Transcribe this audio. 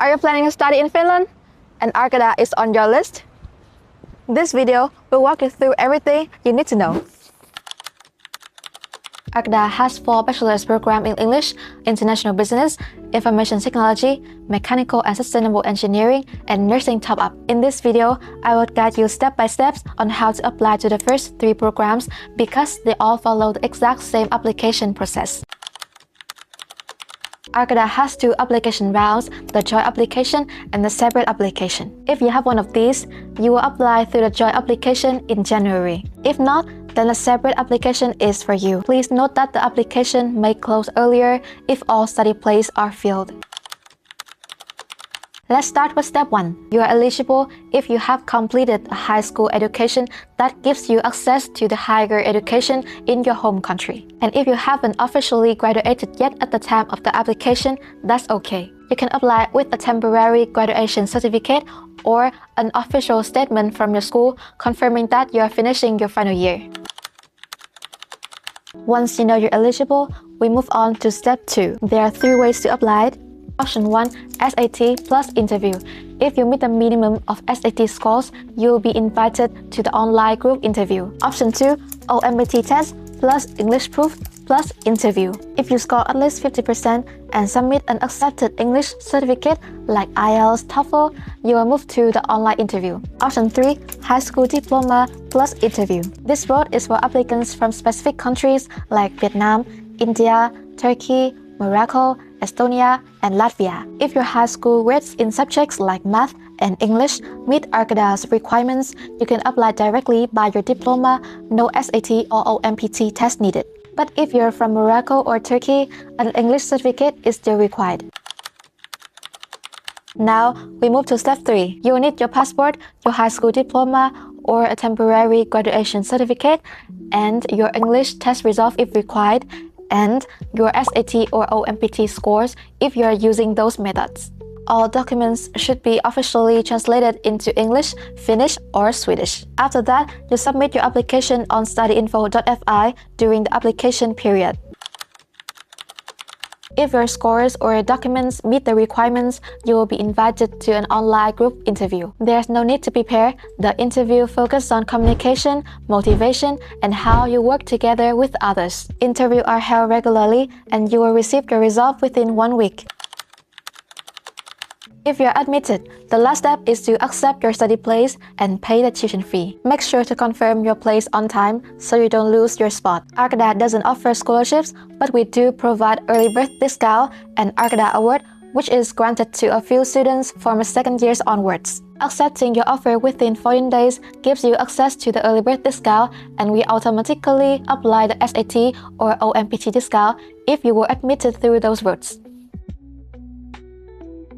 Are you planning to study in Finland and Arcada is on your list? This video will walk you through everything you need to know. Arcada has 4 bachelor's programs in English, International Business, Information Technology, Mechanical and Sustainable Engineering, and Nursing top-up. In this video, I will guide you step by step on how to apply to the first 3 programs because they all follow the exact same application process. Arcada has 2 application rounds, the joint application and the separate application. If you have one of these, you will apply through the joint application in January. If not, then a separate application is for you. Please note that the application may close earlier if all study places are filled. Let's start with step 1. You are eligible if you have completed a high school education that gives you access to the higher education in your home country. And if you haven't officially graduated yet at the time of the application, that's okay. You can apply with a temporary graduation certificate or an official statement from your school confirming that you are finishing your final year. Once you know you're eligible, we move on to step 2. There are 3 ways to apply it. Option 1, SAT plus interview. If you meet the minimum of SAT scores, you will be invited to the online group interview. Option 2, OMPT test plus English proof plus interview. If you score at least 50% and submit an accepted English certificate like IELTS, TOEFL, you will move to the online interview. Option 3, high school diploma plus interview. This route is for applicants from specific countries like Vietnam, India, Turkey, Morocco, Estonia, and Latvia. If your high school grades in subjects like math and English meet Arcada's requirements, you can apply directly by your diploma, no SAT or OMPT test needed. But if you're from Morocco or Turkey, an English certificate is still required. Now, we move to step 3. You will need your passport, your high school diploma, or a temporary graduation certificate, and your English test result if required, and your SAT or OMPT scores if you are using those methods. All documents should be officially translated into English, Finnish, or Swedish. After that, you submit your application on studyinfo.fi during the application period. If your scores or documents meet the requirements, you will be invited to an online group interview. There's no need to prepare. The interview focuses on communication, motivation, and how you work together with others. Interviews are held regularly, and you will receive your result within 1 week. If you're admitted, the last step is to accept your study place and pay the tuition fee. Make sure to confirm your place on time so you don't lose your spot. Arcada doesn't offer scholarships, but we do provide early birth discount and Arcada Award, which is granted to a few students from second years onwards. Accepting your offer within 14 days gives you access to the early birth discount, and we automatically apply the SAT or OMPT discount if you were admitted through those routes.